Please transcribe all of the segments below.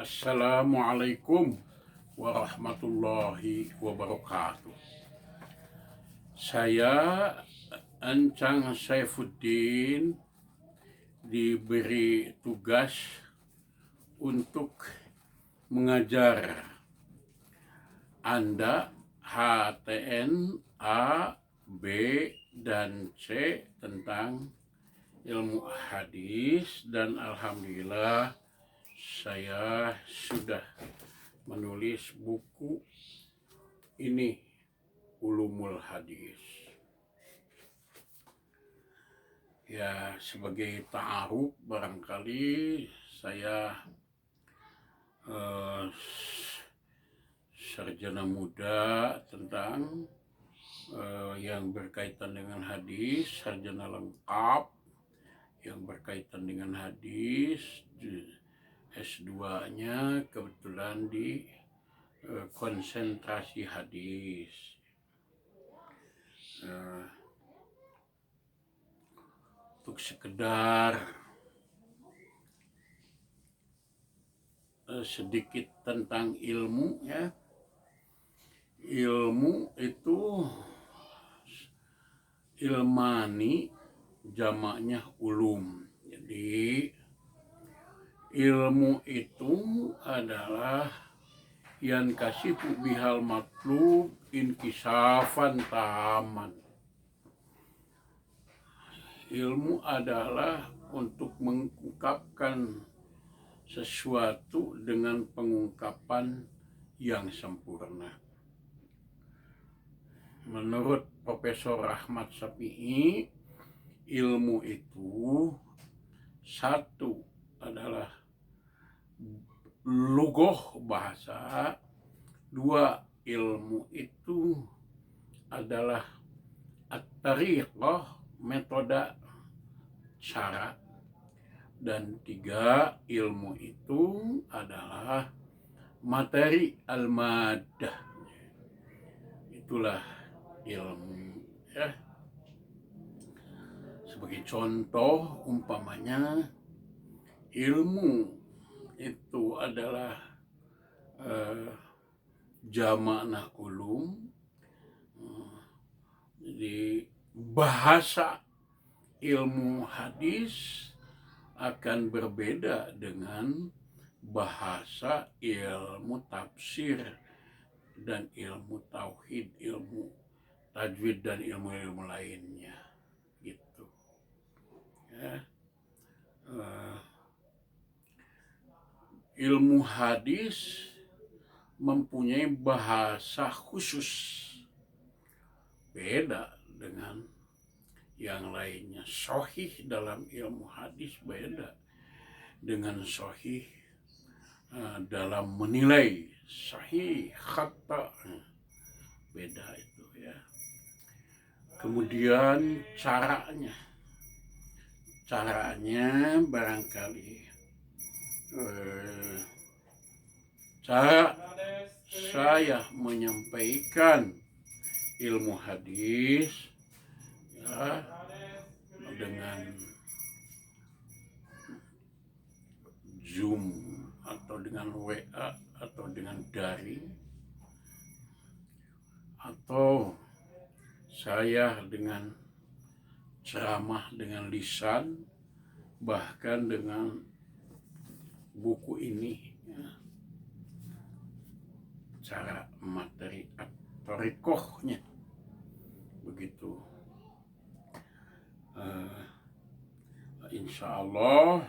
Assalamualaikum warahmatullahi wabarakatuh. Saya Ancang Saifuddin diberi tugas untuk mengajar Anda HTN A, B, dan C tentang ilmu hadis, dan alhamdulillah saya sudah menulis buku ini, Ulumul Hadis. Ya, sebagai ta'aruf barangkali saya sarjana muda tentang yang berkaitan dengan hadis, sarjana lengkap yang berkaitan dengan hadis, S2-nya kebetulan di konsentrasi hadis. Untuk sekedar sedikit tentang ilmu, ya. Ilmu itu ilmani, jamaknya ulum. Jadi ilmu itu adalah yang kasifu bihal matlub inkisafan taman. Ilmu adalah untuk mengungkapkan sesuatu dengan pengungkapan yang sempurna. Menurut Profesor Ahmad Syafi'i, ilmu itu satu adalah lugoh bahasa, dua ilmu itu adalah at-tariqah metode cara, dan tiga ilmu itu adalah materi al-maddah. Itulah ilmu, ya. Sebagai contoh umpamanya ilmu itu adalah jamakna ulum. Jadi bahasa ilmu hadis akan berbeda dengan bahasa ilmu tafsir dan ilmu tauhid, ilmu tajwid, dan ilmu-ilmu lainnya, gitu, ya. Ilmu hadis mempunyai bahasa khusus, beda dengan yang lainnya. Sahih dalam ilmu hadis beda dengan sahih dalam menilai. Sahih, khata, beda itu, ya. Kemudian caranya barangkali cara saya menyampaikan ilmu hadis, ya, dengan Zoom atau dengan WA atau dengan daring, atau saya dengan ceramah dengan lisan, bahkan dengan buku ini, ya. Cara materi at-tariqahnya begitu. Insya Allah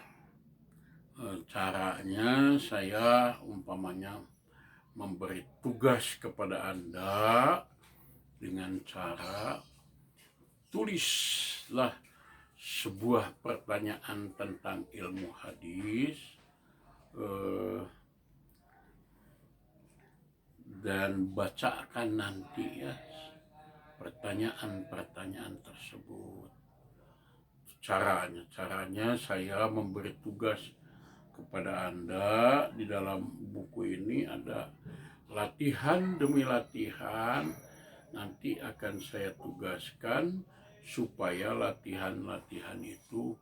caranya saya umpamanya memberi tugas kepada Anda dengan cara tulislah sebuah pertanyaan tentang ilmu hadis, dan bacakan nanti, ya, pertanyaan-pertanyaan tersebut. Caranya saya memberi tugas kepada Anda. Di dalam buku ini ada latihan demi latihan. Nanti akan saya tugaskan supaya latihan-latihan itu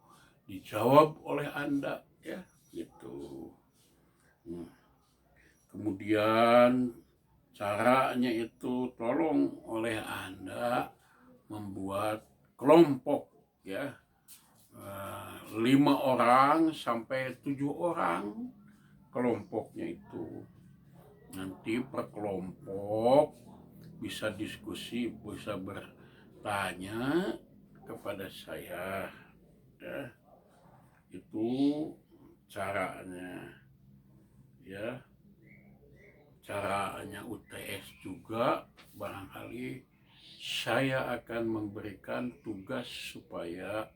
dijawab oleh Anda, ya, gitu. Kemudian caranya itu tolong oleh Anda membuat kelompok ya, 5 orang sampai 7 orang kelompoknya itu. Nanti per kelompok bisa diskusi, bisa bertanya kepada saya ya. Itu caranya ya. Caranya UTS juga barangkali saya akan memberikan tugas supaya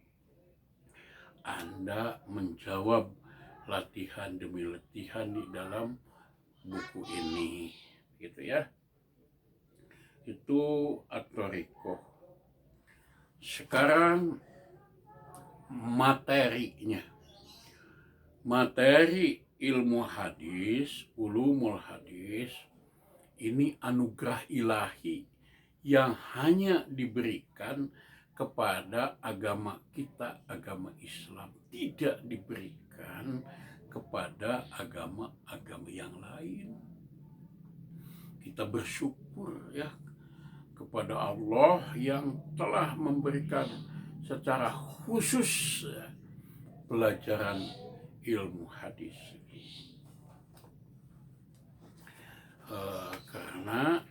Anda menjawab latihan demi latihan di dalam buku ini gitu ya. Itu Atoriko. Sekarang materinya. Materi ilmu hadis, ulumul hadis, ini anugerah ilahi yang hanya diberikan kepada agama kita, agama Islam. Tidak diberikan kepada agama-agama yang lain. Kita bersyukur ya kepada Allah yang telah memberikan secara khusus pelajaran ilmu hadis. Karena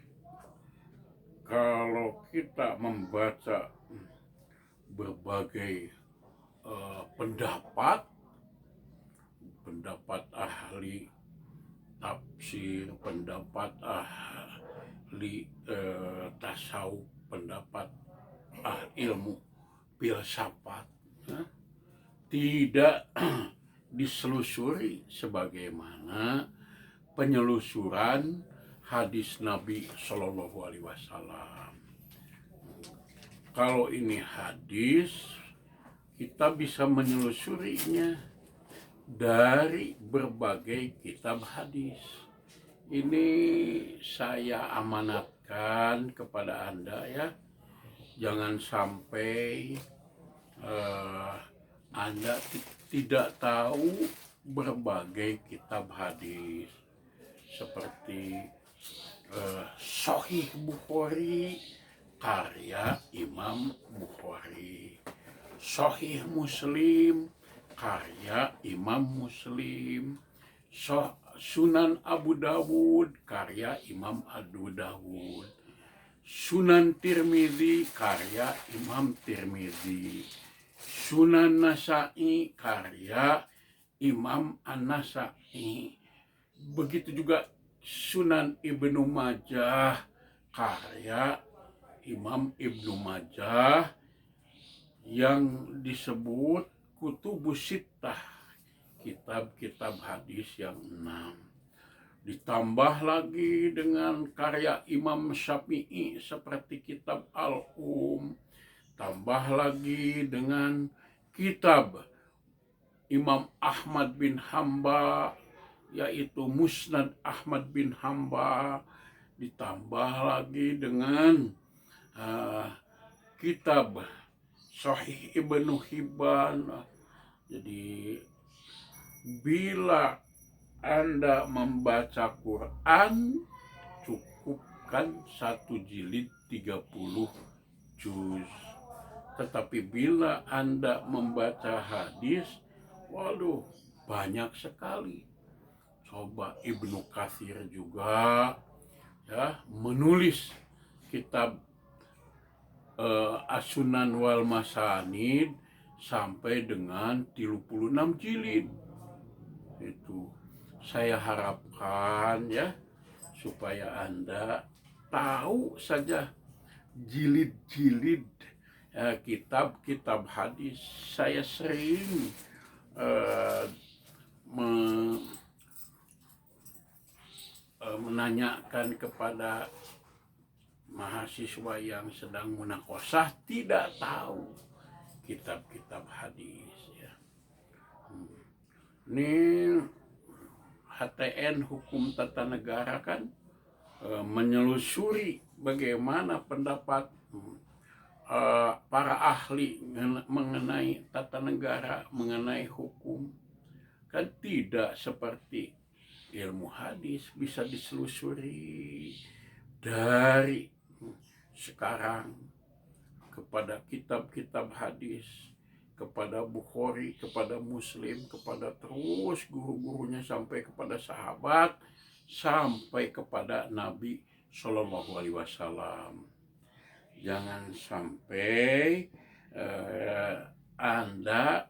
kalau kita membaca berbagai pendapat ahli tafsir, pendapat ahli tasawuf, pendapat ilmu filsafat, tidak diselusuri sebagaimana penyelusuran hadis Nabi Shallallahu Alaihi Wasallam. Kalau ini hadis, kita bisa menelusurinya dari berbagai kitab hadis. Ini saya amanatkan kepada Anda ya. Jangan sampai Anda tidak tahu berbagai kitab hadis seperti Sahih Bukhari karya Imam Bukhari, Sahih Muslim karya Imam Muslim, Sunan Abu Dawud karya Imam Abu Dawud, Sunan Tirmizi karya Imam Tirmizi, Sunan Nasa'i karya Imam An-Nasa'i. Begitu juga Sunan Ibnu Majah karya Imam Ibnu Majah yang disebut Kutubus Sittah, kitab-kitab hadis yang 6. Ditambah lagi dengan karya Imam Syafi'i seperti kitab tambah lagi dengan kitab Imam Ahmad bin Hambal yaitu Musnad Ahmad bin Hambal, ditambah lagi dengan kitab Sahih Ibnu Hibban. Jadi bila Anda membaca Quran, cukupkan 1 jilid 30 juz. Tetapi bila Anda membaca hadis, waduh, banyak sekali. Coba Ibnu Katsir juga ya menulis kitab As-Sunan wal Masanid sampai dengan 36 jilid. Itu saya harapkan ya supaya Anda tahu saja jilid-jilid kitab-kitab hadis. Saya sering menanyakan kepada mahasiswa yang sedang munaqosyah tidak tahu kitab-kitab hadis ya. Ini HTN Hukum Tata Negara kan menyelusuri bagaimana pendapat para ahli mengenai tata negara, mengenai hukum. Kan tidak seperti ilmu hadis bisa diselusuri dari sekarang kepada kitab-kitab hadis, kepada Bukhari, kepada Muslim, kepada terus guru-gurunya sampai kepada sahabat, sampai kepada Nabi Shallallahu Alaihi Wasallam. Jangan sampai Anda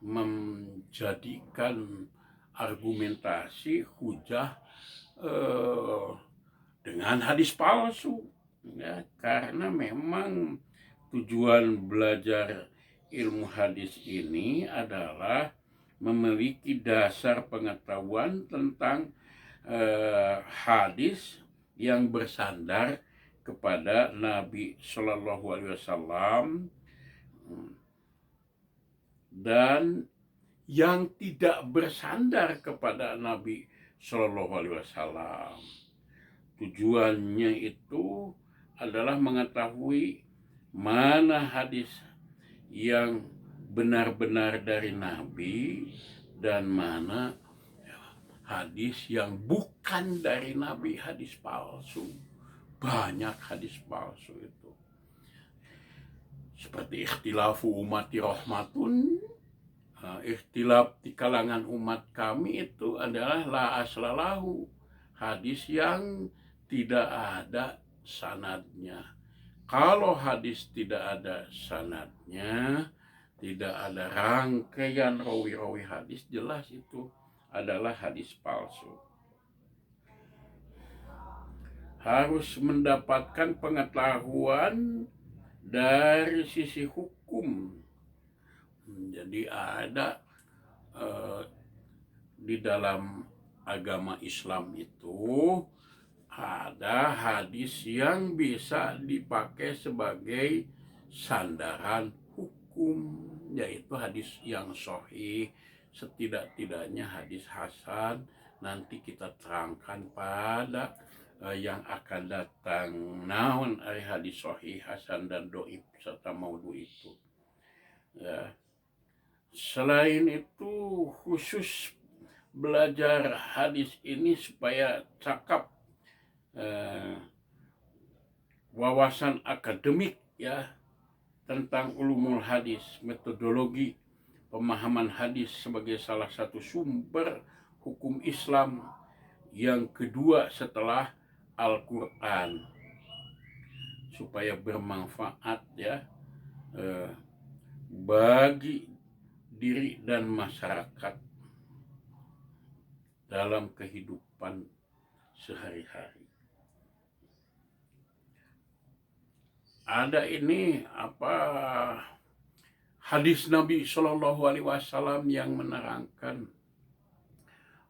menjadikan argumentasi hujah dengan hadis palsu, ya, karena memang tujuan belajar ilmu hadis ini adalah memiliki dasar pengetahuan tentang hadis yang bersandar kepada Nabi Shallallahu Alaihi Wasallam dan yang tidak bersandar kepada Nabi Shallallahu Alaihi Wasallam. Tujuannya itu adalah mengetahui mana hadis yang benar-benar dari Nabi dan mana hadis yang bukan dari Nabi, hadis palsu. Banyak hadis palsu itu. Seperti ikhtilafu umati rahmatun, ikhtilaf di kalangan umat kami itu adalah la aslalahu, hadis yang tidak ada sanadnya. Kalau hadis tidak ada sanadnya, tidak ada rangkaian rawi-rawi hadis, jelas itu adalah hadis palsu. Harus mendapatkan pengetahuan dari sisi hukum. Jadi ada di dalam agama Islam itu ada hadis yang bisa dipakai sebagai sandaran hukum, yaitu hadis yang sahih, setidak-tidaknya hadis hasan. Nanti kita terangkan pada yang akan datang naon ari hadis sahih, hasan dan dhaif serta maudhu itu. Ya. Selain itu, khusus belajar hadis ini supaya cakap wawasan akademik ya tentang ulumul hadis, metodologi pemahaman hadis sebagai salah satu sumber hukum Islam yang kedua setelah Al-Quran, supaya bermanfaat ya bagi diri dan masyarakat dalam kehidupan sehari-hari. Ada ini hadis Nabi Shallallahu Alaihi Wasallam yang menerangkan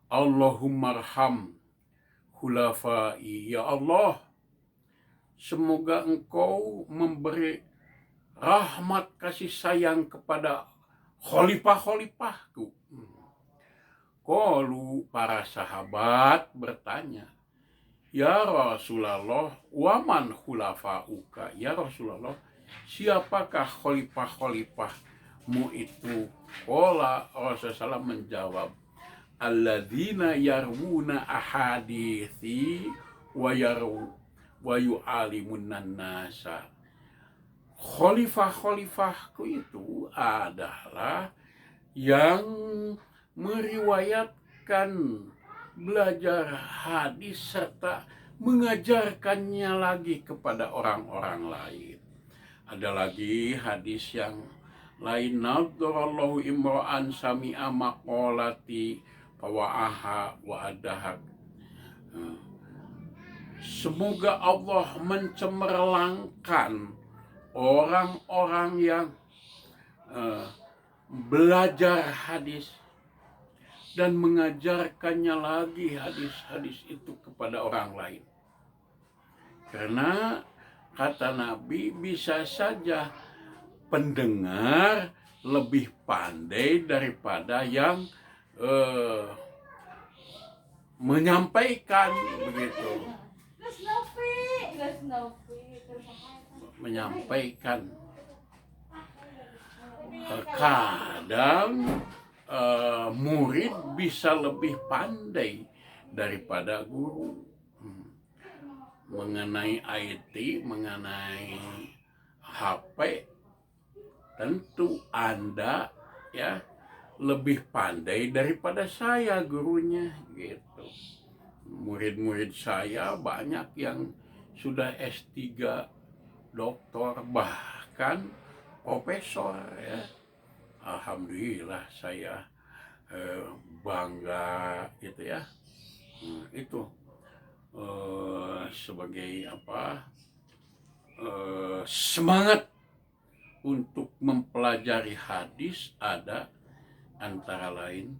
Allahumma arham khulafai, ya Allah, semoga engkau memberi rahmat kasih sayang kepada khalifah-khalifahku. Qalu, para sahabat bertanya, ya Rasulullah, waman khulafauka, ya Rasulullah, siapakah khalifah-khalifahmu itu? Qala, Rasulullah menjawab, alladzina yarwuna ahadithi wa yu'alimun nasa. Khalifah-khalifahku itu adalah yang meriwayatkan, belajar hadis serta mengajarkannya lagi kepada orang-orang lain. Ada lagi hadis yang lain, nadarallahu imra'an sami'a maqalati fawa'aha wa adahak. Semoga Allah mencemerlangkan orang-orang yang belajar hadis dan mengajarkannya lagi hadis-hadis itu kepada orang lain. Karena kata Nabi, bisa saja pendengar lebih pandai daripada yang menyampaikan, begitu. Menyampaikan. Kadang murid bisa lebih pandai daripada guru. Mengenai IT, mengenai HP, tentu Anda ya lebih pandai daripada saya gurunya gitu. Murid-murid saya banyak yang sudah S3, doktor, bahkan profesor ya. Alhamdulillah saya bangga gitu ya. Itu sebagai semangat untuk mempelajari hadis, ada antara lain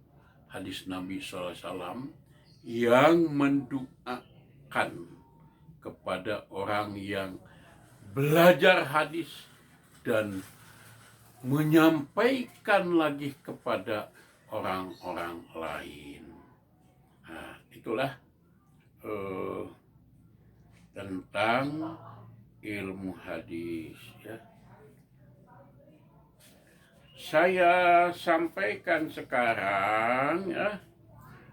hadis Nabi SAW yang mendoakan kepada orang yang belajar hadis dan menyampaikan lagi kepada orang-orang lain. Nah, itulah tentang ilmu hadis ya. Saya sampaikan sekarang ya,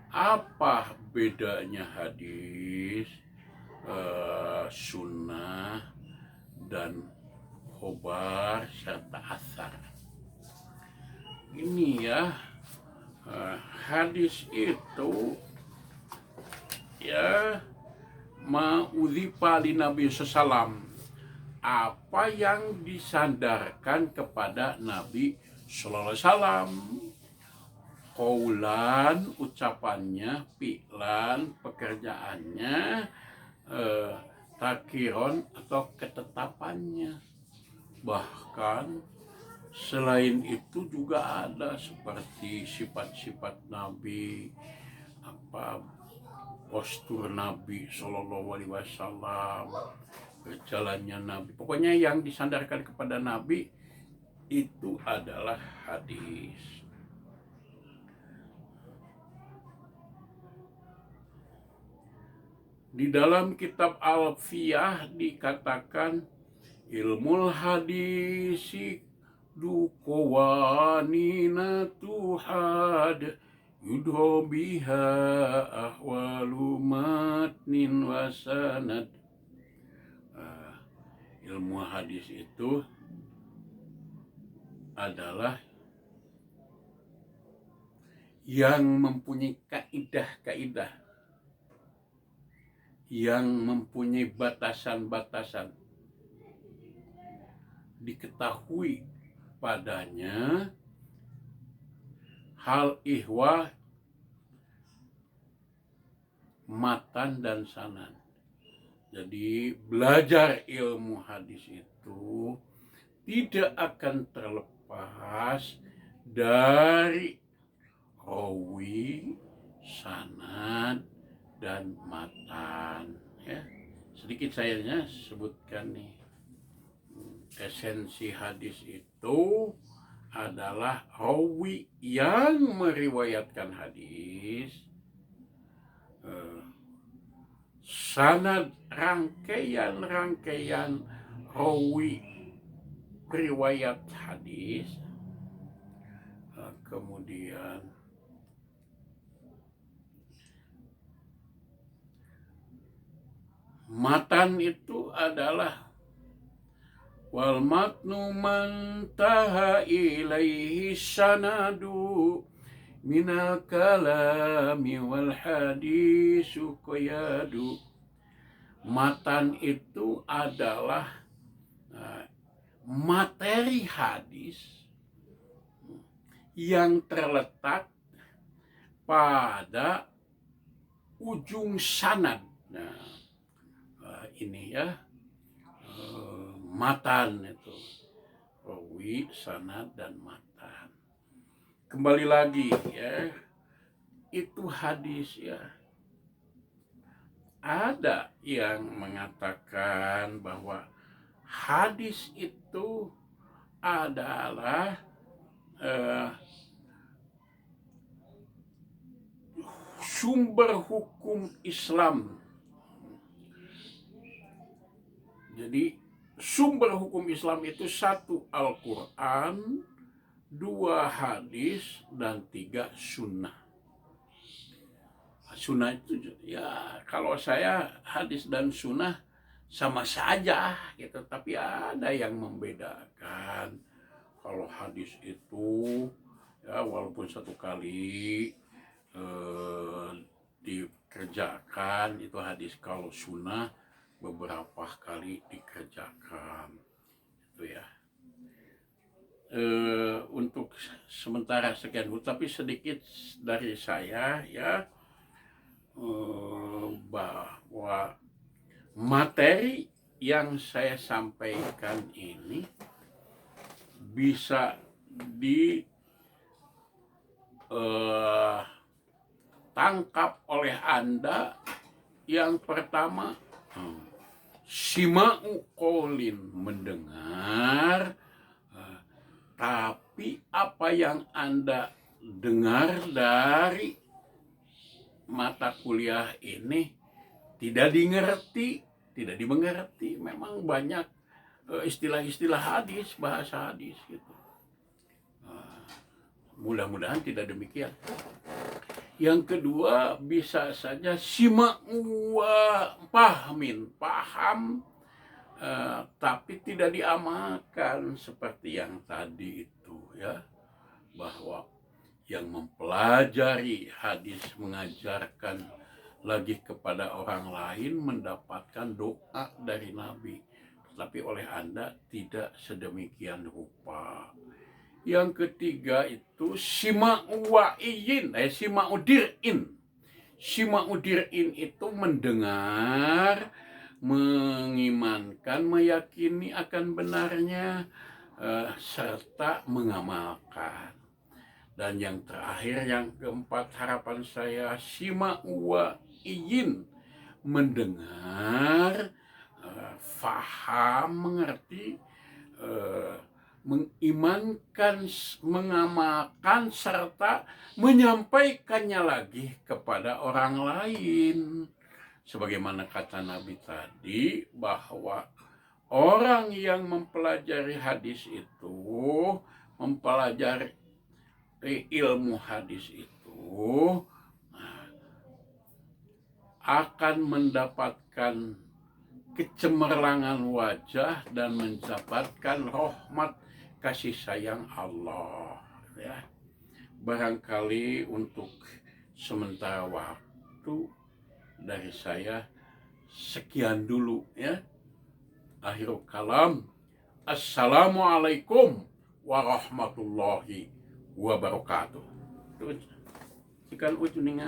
apa bedanya hadis, sunnah, dan khobar serta asar. Ini ya, hadis itu ya ma'udhifa li Nabi SAW, apa yang disandarkan kepada Nabi Sallallahu Alaihi Wasallam, qaulan ucapannya, fi'lan pekerjaannya, takiron atau ketetapannya. Bahkan selain itu juga ada seperti sifat-sifat Nabi, postur Nabi Sallallahu Alaihi Wasallam, jalannya Nabi. Pokoknya yang disandarkan kepada Nabi itu adalah hadis. Di dalam kitab Alfiyah dikatakan ilmul hadisi du qawanina tuhad yudho biha ahwalu matnin wasanad. Ilmu hadis itu adalah yang mempunyai kaidah-kaidah, yang mempunyai batasan-batasan, diketahui padanya hal ihwa, matan dan sanad. Jadi belajar ilmu hadis itu tidak akan terlepas dari rawi, sanad, dan matan ya. Sedikit saya sebutkan nih, esensi hadis itu adalah rawi yang meriwayatkan hadis, sanad rangkaian rawi riwayat hadis, kemudian matan itu adalah wal matnu man taha ilaihi sanadu minal kalami wal hadisu qayadu. Matan itu adalah materi hadis yang terletak pada ujung sanad. Nah, ini ya, matan itu rawi, sanad, dan matan. Kembali lagi ya, itu hadis ya. Ada yang mengatakan bahwa hadis itu adalah sumber hukum Islam. Jadi sumber hukum Islam itu 1 Al-Quran, 2 hadis, dan 3 sunnah. sunnah itu ya, kalau saya hadis dan sunnah sama saja gitu, tapi ada yang membedakan. Kalau hadis itu ya walaupun satu kali dikerjakan itu hadis, kalau sunnah beberapa kali dikerjakan itu ya. Untuk sementara sekian dulu, tapi sedikit dari saya ya, bahwa materi yang saya sampaikan ini bisa ditangkap oleh Anda. Yang pertama, sima'u qaulin, mendengar, tapi apa yang Anda dengar dari mata kuliah ini tidak dimengerti. Memang banyak istilah-istilah hadis, bahasa hadis gitu. Mudah-mudahan tidak demikian. Yang kedua, bisa saja sima'u wa paham, tapi tidak diamalkan seperti yang tadi itu ya, bahwa yang mempelajari hadis mengajarkan lagi kepada orang lain mendapatkan doa dari Nabi, tetapi oleh Anda tidak sedemikian rupa. Yang ketiga itu sima'u wa'iyin, sima'u dir'in. Sima'u dir'in itu mendengar, mengimankan, meyakini akan benarnya, serta mengamalkan. Dan yang terakhir, yang keempat, harapan saya sima'u wa'iyin, mendengar, faham, mengerti, mengimankan, mengamalkan, serta menyampaikannya lagi kepada orang lain. Sebagaimana kata Nabi tadi, bahwa orang yang mempelajari hadis itu, mempelajari ilmu hadis itu, akan mendapatkan kecemerlangan wajah dan mendapatkan rahmat kasih sayang Allah ya. Barangkali untuk sementara waktu dari saya sekian dulu ya. Akhirul kalam, assalamualaikum warahmatullahi wabarakatuh. Ikan ucuningan